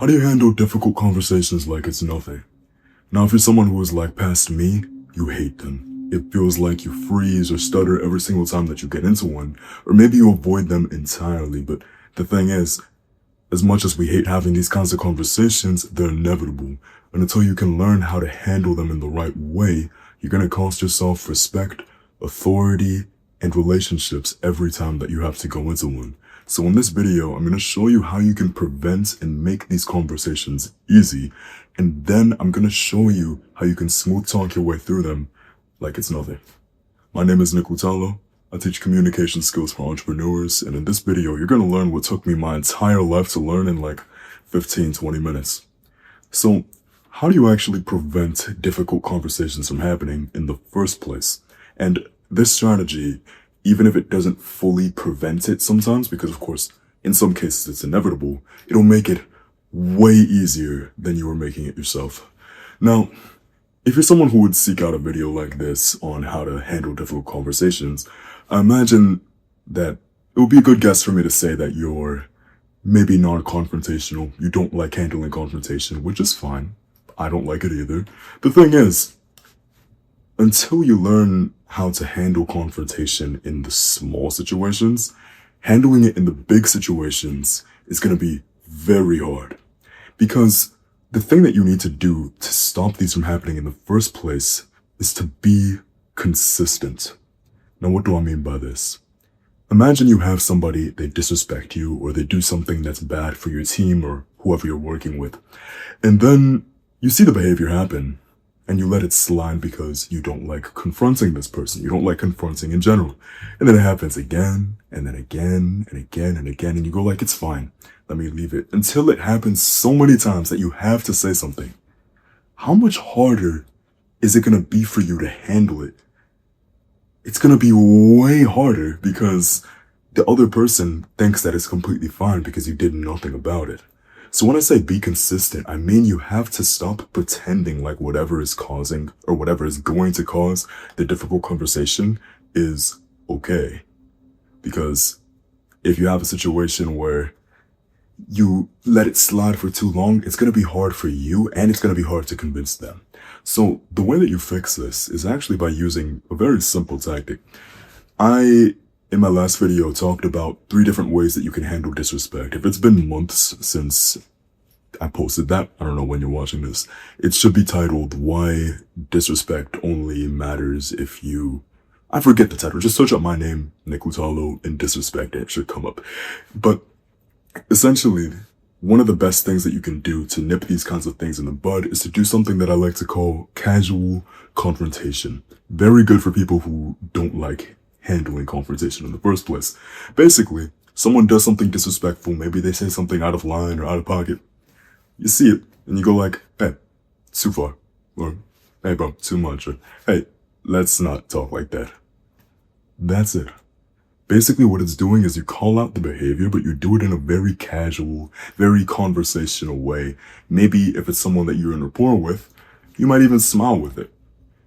How do you handle difficult conversations like it's nothing? Now, if you're someone who is like past me, you hate them. It feels like you freeze or stutter every single time that you get into one, or maybe you avoid them entirely. But the thing is, as much as we hate having these kinds of conversations, they're inevitable. And until you can learn how to handle them in the right way, you're gonna cost yourself respect, authority, and relationships every time that you have to go into one. So in this video, I'm going to show you how you can prevent and make these conversations easy. And then I'm going to show you how you can smooth talk your way through them like it's nothing. My name is Nick Lutalo. I teach communication skills for entrepreneurs. And in this video, you're going to learn what took me my entire life to learn in like 15, 20 minutes. So how do you actually prevent difficult conversations from happening in the first place? And this strategy, even if it doesn't fully prevent it sometimes, because of course, in some cases it's inevitable, it'll make it way easier than you were making it yourself. Now, if you're someone who would seek out a video like this on how to handle difficult conversations, I imagine that it would be a good guess for me to say that you're maybe non-confrontational. You don't like handling confrontation, which is fine. I don't like it either. The thing is, until you learn how to handle confrontation in the small situations, handling it in the big situations is going to be very hard. Because the thing that you need to do to stop these from happening in the first place is to be consistent. Now, what do I mean by this? Imagine you have somebody, they disrespect you, or they do something that's bad for your team or whoever you're working with. And then you see the behavior happen. And you let it slide because you don't like confronting this person. You don't like confronting in general. And then it happens again, and then again, and again, and again. And you go like, it's fine. Let me leave it. Until it happens so many times that you have to say something. How much harder is it going to be for you to handle it? It's going to be way harder because the other person thinks that it's completely fine because you did nothing about it. So when I say be consistent, I mean you have to stop pretending like whatever is causing or whatever is going to cause the difficult conversation is okay. Because if you have a situation where you let it slide for too long, it's going to be hard for you and it's going to be hard to convince them. So the way that you fix this is actually by using a very simple tactic. In my last video, talked about 3 different ways that you can handle disrespect. If it's been months since I posted that, I don't know when you're watching this, it should be titled, Why Disrespect Only Matters If You... I forget the title, just search up my name, Nick Lutalo, and disrespect, and it should come up. But essentially, one of the best things that you can do to nip these kinds of things in the bud is to do something that I like to call casual confrontation. Very good for people who don't like handling confrontation in the first place. Basically, someone does something disrespectful, maybe they say something out of line or out of pocket. You see it, and you go like, hey, too far. Or, hey bro, too much. Or, hey, let's not talk like that. That's it. Basically what it's doing is you call out the behavior, but you do it in a very casual, very conversational way. Maybe if it's someone that you're in rapport with, you might even smile with it.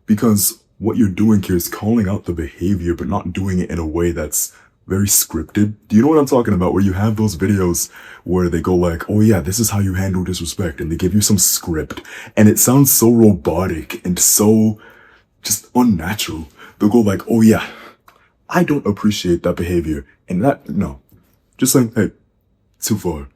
Because what you're doing here is calling out the behavior, but not doing it in a way that's very scripted. Do you know what I'm talking about? Where you have those videos where they go like, oh yeah, this is how you handle disrespect. And they give you some script. And it sounds so robotic and so just unnatural. They'll go like, oh yeah, I don't appreciate that behavior. And that, no. Just saying, hey, too far.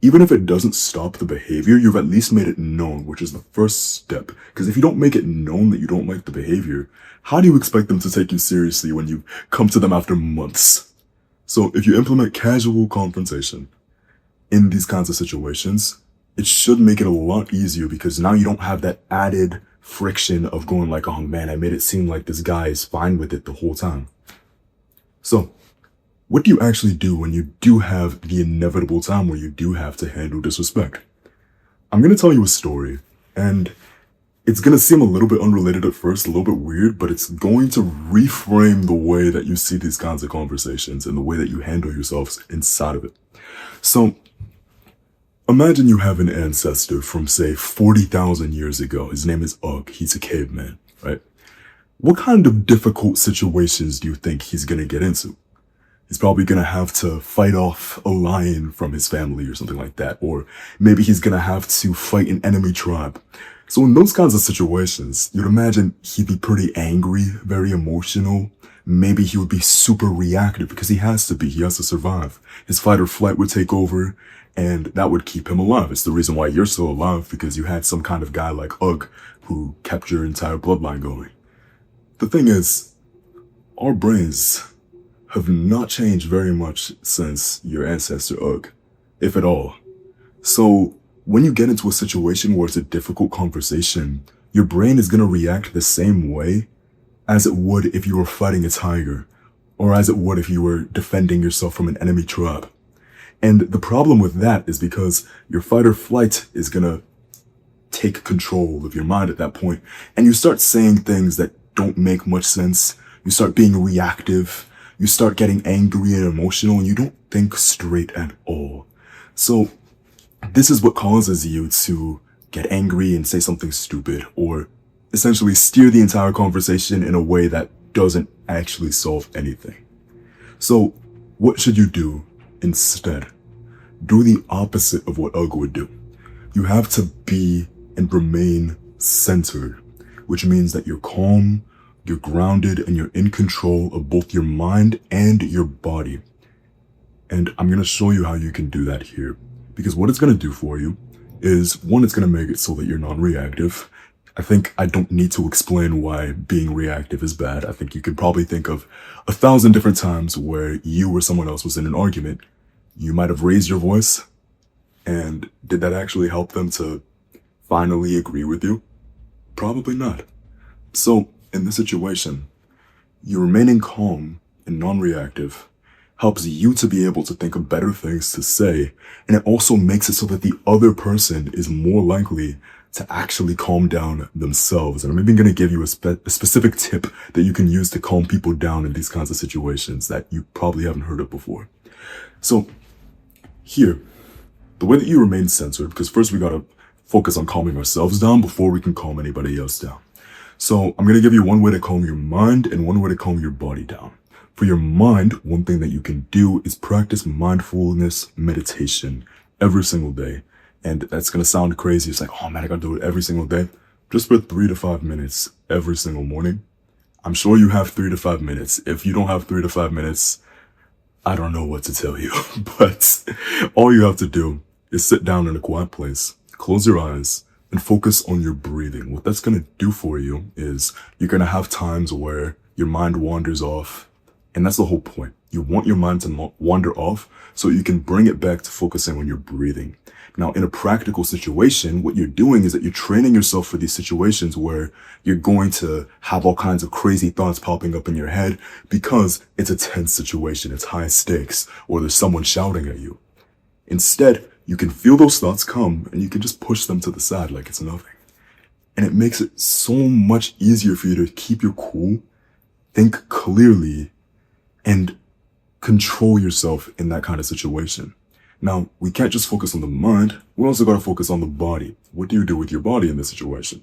Even if it doesn't stop the behavior, you've at least made it known, which is the first step. Because if you don't make it known that you don't like the behavior, how do you expect them to take you seriously when you come to them after months? So if you implement casual confrontation in these kinds of situations, it should make it a lot easier because now you don't have that added friction of going like, oh man, I made it seem like this guy is fine with it the whole time. So what do you actually do when you do have the inevitable time where you do have to handle disrespect? I'm going to tell you a story, and it's going to seem a little bit unrelated at first, a little bit weird, but it's going to reframe the way that you see these kinds of conversations and the way that you handle yourselves inside of it. So imagine you have an ancestor from, say, 40,000 years ago. His name is Ugg. He's a caveman, right? What kind of difficult situations do you think he's going to get into? He's probably gonna have to fight off a lion from his family or something like that. Or maybe he's gonna have to fight an enemy tribe. So in those kinds of situations, you'd imagine he'd be pretty angry, very emotional. Maybe he would be super reactive because he has to be. He has to survive. His fight or flight would take over, and that would keep him alive. It's the reason why you're still alive, because you had some kind of guy like Ugg who kept your entire bloodline going. The thing is, our brains have not changed very much since your ancestor Ugg, if at all. So when you get into a situation where it's a difficult conversation, your brain is going to react the same way as it would if you were fighting a tiger, or as it would if you were defending yourself from an enemy tribe. And the problem with that is because your fight or flight is going to take control of your mind at that point, and you start saying things that don't make much sense. You start being reactive. You start getting angry and emotional, and you don't think straight at all. So this is what causes you to get angry and say something stupid, or essentially steer the entire conversation in a way that doesn't actually solve anything. So what should you do instead? Do the opposite of what Ugg would do. You have to be and remain centered, which means that you're calm, you're grounded, and you're in control of both your mind and your body. And I'm going to show you how you can do that here. Because what it's going to do for you is, one, it's going to make it so that you're non-reactive. I think I don't need to explain why being reactive is bad. I think you could probably think of 1,000 different times where you or someone else was in an argument. You might have raised your voice, and did that actually help them to finally agree with you? Probably not. So in this situation, you remaining calm and non-reactive helps you to be able to think of better things to say, and it also makes it so that the other person is more likely to actually calm down themselves. And I'm even going to give you a specific tip that you can use to calm people down in these kinds of situations that you probably haven't heard of before. So here, the way that you remain centered, because first we got to focus on calming ourselves down before we can calm anybody else down. So I'm going to give you one way to calm your mind and one way to calm your body down. For your mind, one thing that you can do is practice mindfulness meditation every single day. And that's going to sound crazy. It's like, oh man, I got to do it every single day. Just for 3 to 5 minutes every single morning. I'm sure you have 3 to 5 minutes. If you don't have 3 to 5 minutes, I don't know what to tell you. But all you have to do is sit down in a quiet place, close your eyes, and focus on your breathing. What that's going to do for you is you're going to have times where your mind wanders off. And that's the whole point. You want your mind to wander off so you can bring it back to focusing on your breathing. Now, in a practical situation, what you're doing is that you're training yourself for these situations where you're going to have all kinds of crazy thoughts popping up in your head because it's a tense situation, it's high stakes, or there's someone shouting at you. Instead, you can feel those thoughts come and you can just push them to the side like it's nothing. And it makes it so much easier for you to keep your cool, think clearly, and control yourself in that kind of situation. Now, we can't just focus on the mind. We also got to focus on the body. What do you do with your body in this situation?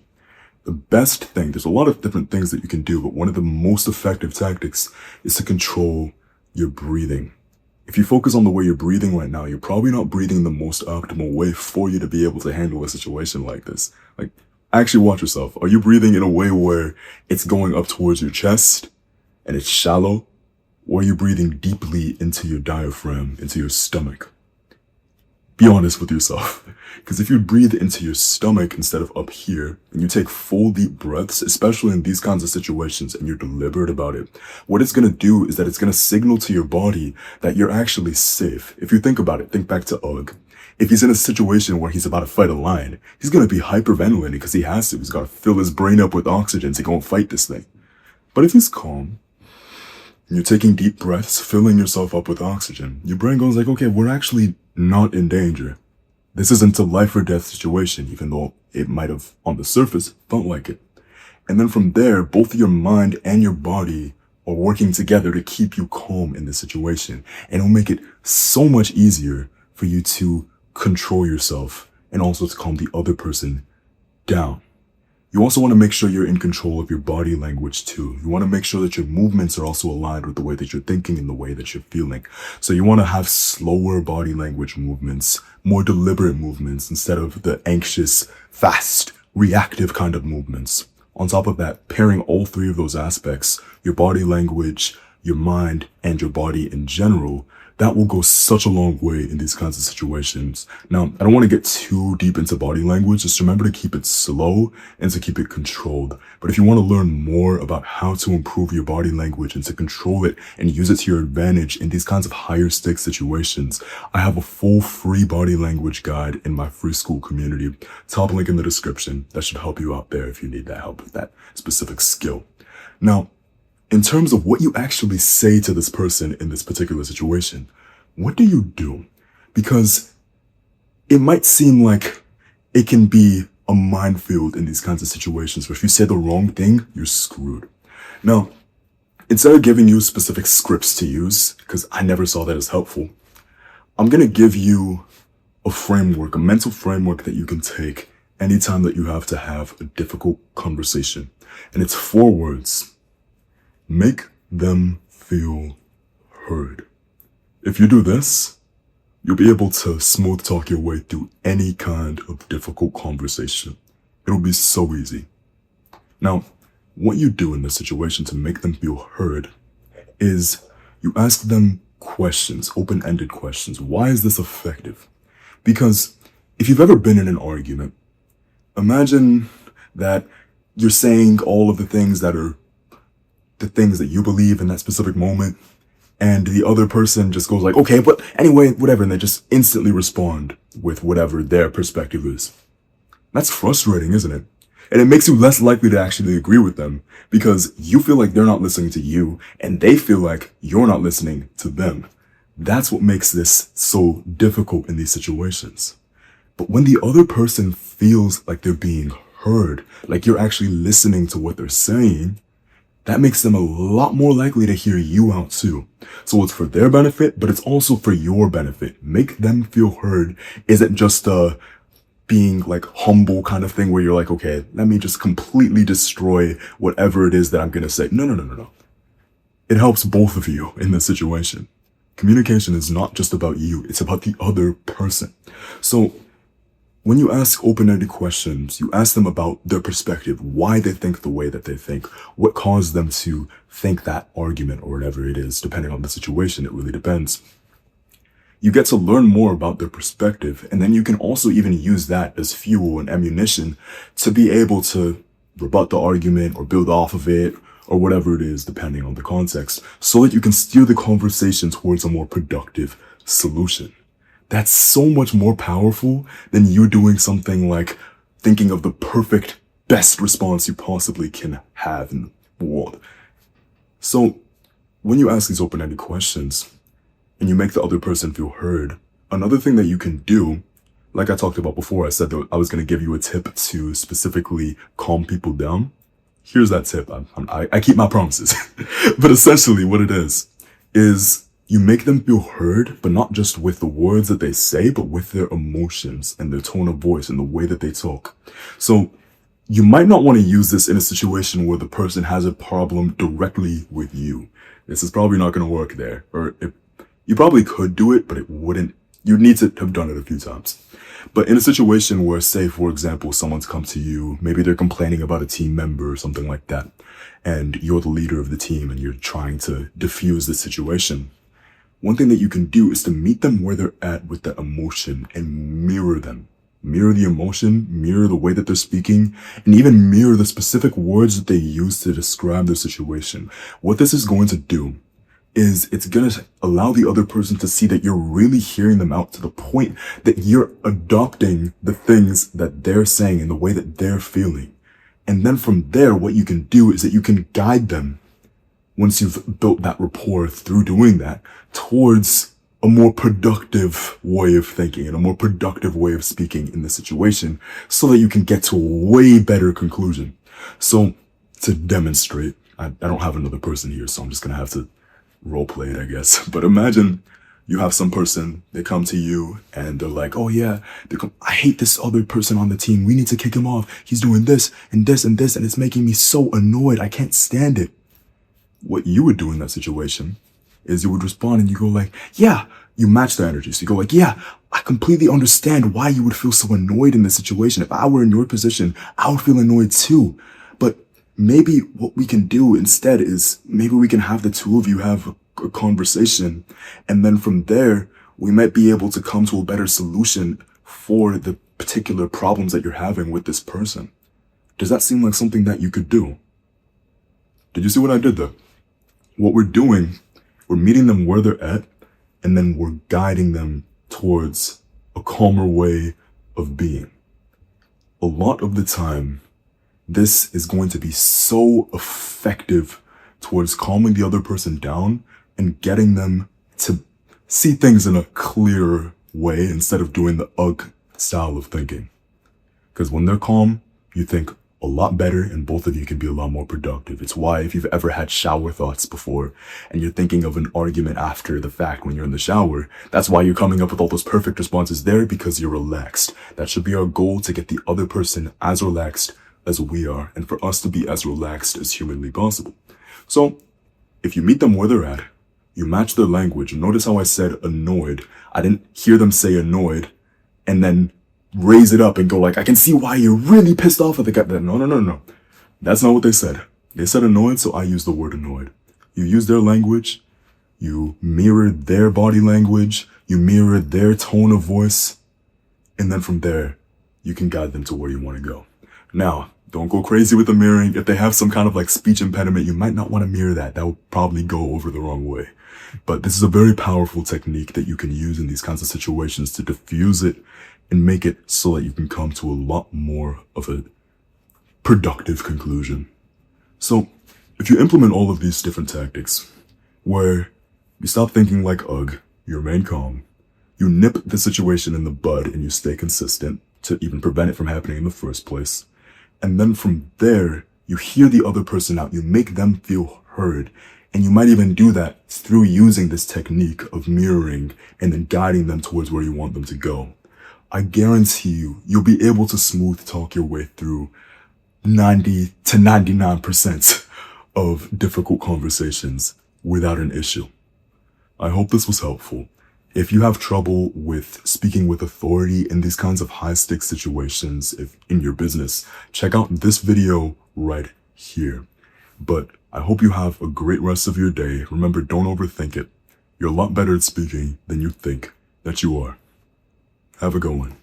The best thing, there's a lot of different things that you can do, but one of the most effective tactics is to control your breathing. If you focus on the way you're breathing right now, you're probably not breathing the most optimal way for you to be able to handle a situation like this. Like, actually watch yourself. Are you breathing in a way where it's going up towards your chest and it's shallow? Or are you breathing deeply into your diaphragm, into your stomach? Be honest with yourself. Because if you breathe into your stomach instead of up here, and you take full deep breaths, especially in these kinds of situations, and you're deliberate about it, what it's going to do is that it's going to signal to your body that you're actually safe. If you think about it, think back to Ugg. If he's in a situation where he's about to fight a lion, he's going to be hyperventilating because he has to. He's got to fill his brain up with oxygen to go and fight this thing. But if he's calm, you're taking deep breaths, filling yourself up with oxygen, your brain goes like, okay, we're actually not in danger. This isn't a life or death situation, even though it might have, on the surface, felt like it. And then from there, both your mind and your body are working together to keep you calm in this situation. And it'll make it so much easier for you to control yourself and also to calm the other person down. You also want to make sure you're in control of your body language too. You want to make sure that your movements are also aligned with the way that you're thinking and the way that you're feeling. So you want to have slower body language movements, more deliberate movements instead of the anxious, fast, reactive kind of movements. On top of that, pairing all three of those aspects, your body language, your mind, and your body in general, that will go such a long way in these kinds of situations. Now, I don't want to get too deep into body language. Just remember to keep it slow and to keep it controlled. But if you want to learn more about how to improve your body language and to control it and use it to your advantage in these kinds of higher stakes situations, I have a full free body language guide in my free school community. Top link in the description. That should help you out there if you need that help with that specific skill. Now, in terms of what you actually say to this person in this particular situation, what do you do? Because it might seem like it can be a minefield in these kinds of situations where if you say the wrong thing, you're screwed. Now, instead of giving you specific scripts to use, because I never saw that as helpful, I'm going to give you a framework, a mental framework that you can take anytime that you have to have a difficult conversation. And it's 4 words. Make them feel heard. If you do this, you'll be able to smooth talk your way through any kind of difficult conversation. It'll be so easy. Now, what you do in this situation to make them feel heard is you ask them questions, open-ended questions. Why is this effective? Because if you've ever been in an argument, imagine that you're saying all of the things that are the things that you believe in that specific moment, and the other person just goes like, okay, but anyway, whatever, and they just instantly respond with whatever their perspective is. That's frustrating, isn't it? And it makes you less likely to actually agree with them because you feel like they're not listening to you and they feel like you're not listening to them. That's what makes this so difficult in these situations. But when the other person feels like they're being heard, like you're actually listening to what they're saying, that makes them a lot more likely to hear you out too. So it's for their benefit, but it's also for your benefit. Make them feel heard isn't just a being like humble kind of thing where you're like, okay, let me just completely destroy whatever it is that I'm going to say. No. It helps both of you in this situation. Communication is not just about you. It's about the other person. So when you ask open-ended questions, you ask them about their perspective, why they think the way that they think, what caused them to think that argument or whatever it is, depending on the situation, it really depends. You get to learn more about their perspective, and then you can also even use that as fuel and ammunition to be able to rebut the argument or build off of it or whatever it is, depending on the context, so that you can steer the conversation towards a more productive solution. That's so much more powerful than you doing something like thinking of the perfect, best response you possibly can have in the world. So when you ask these open-ended questions and you make the other person feel heard, another thing that you can do, like I talked about before, I said that I was going to give you a tip to specifically calm people down. Here's that tip. I keep my promises. But essentially what it is you make them feel heard, but not just with the words that they say, but with their emotions and their tone of voice and the way that they talk. So you might not want to use this in a situation where the person has a problem directly with you. This is probably not going to work there. Or you probably could do it, but it wouldn't. You'd need to have done it a few times. But in a situation where, say, for example, someone's come to you, maybe they're complaining about a team member or something like that, and you're the leader of the team and you're trying to diffuse the situation. One thing that you can do is to meet them where they're at with that emotion and mirror them. Mirror the emotion, mirror the way that they're speaking, and even mirror the specific words that they use to describe their situation. What this is going to do is it's going to allow the other person to see that you're really hearing them out to the point that you're adopting the things that they're saying and the way that they're feeling. And then from there, what you can do is that you can guide them once you've built that rapport through doing that towards a more productive way of thinking and a more productive way of speaking in the situation so that you can get to a way better conclusion. So to demonstrate, I don't have another person here, so I'm just going to have to role play it, I guess. But imagine You have some person, they come to you and they're like, oh yeah, I hate this other person on the team. We need to kick him off. He's doing this and this and this, and it's making me so annoyed. I can't stand it. What you would do in that situation is you would respond and you go like, yeah, you match the energy. So you go like, yeah, I completely understand why you would feel so annoyed in this situation. If I were in your position, I would feel annoyed too. But maybe what we can do instead is maybe we can have the two of you have a conversation. And then from there, we might be able to come to a better solution for the particular problems that you're having with this person. Does that seem like something that you could do? Did you see what I did there? What we're doing, we're meeting them where they're at, and then we're guiding them towards a calmer way of being. A lot of the time, this is going to be so effective towards calming the other person down and getting them to see things in a clearer way instead of doing the UG style of thinking. Because when they're calm, you think a lot better and both of you can be a lot more productive. It's why if you've ever had shower thoughts before and you're thinking of an argument after the fact when you're in the shower, that's why you're coming up with all those perfect responses there, because you're relaxed. That should be our goal, to get the other person as relaxed as we are and for us to be as relaxed as humanly possible. So if you meet them where they're at, you match their language. Notice how I said annoyed. I didn't hear them say annoyed and then raise it up and go like, I can see why you're really pissed off at the guy. No. That's not what they said. They said annoyed, so I used the word annoyed. You use their language, you mirrored their body language, you mirrored their tone of voice, and then from there, you can guide them to where you want to go. Now, don't go crazy with the mirroring. If they have some kind of like speech impediment, you might not want to mirror that. That would probably go over the wrong way. But this is a very powerful technique that you can use in these kinds of situations to diffuse it and make it so that you can come to a lot more of a productive conclusion. So if you implement all of these different tactics, where you stop thinking like UG, you remain calm, you nip the situation in the bud and you stay consistent to even prevent it from happening in the first place, and then from there, you hear the other person out, you make them feel heard, and you might even do that through using this technique of mirroring and then guiding them towards where you want them to go. I guarantee you'll be able to smooth talk your way through 90 to 99% of difficult conversations without an issue. I hope this was helpful. If you have trouble with speaking with authority in these kinds of high-stakes situations in your business, check out this video right here. But I hope you have a great rest of your day. Remember, don't overthink it. You're a lot better at speaking than you think that you are. Have a good one.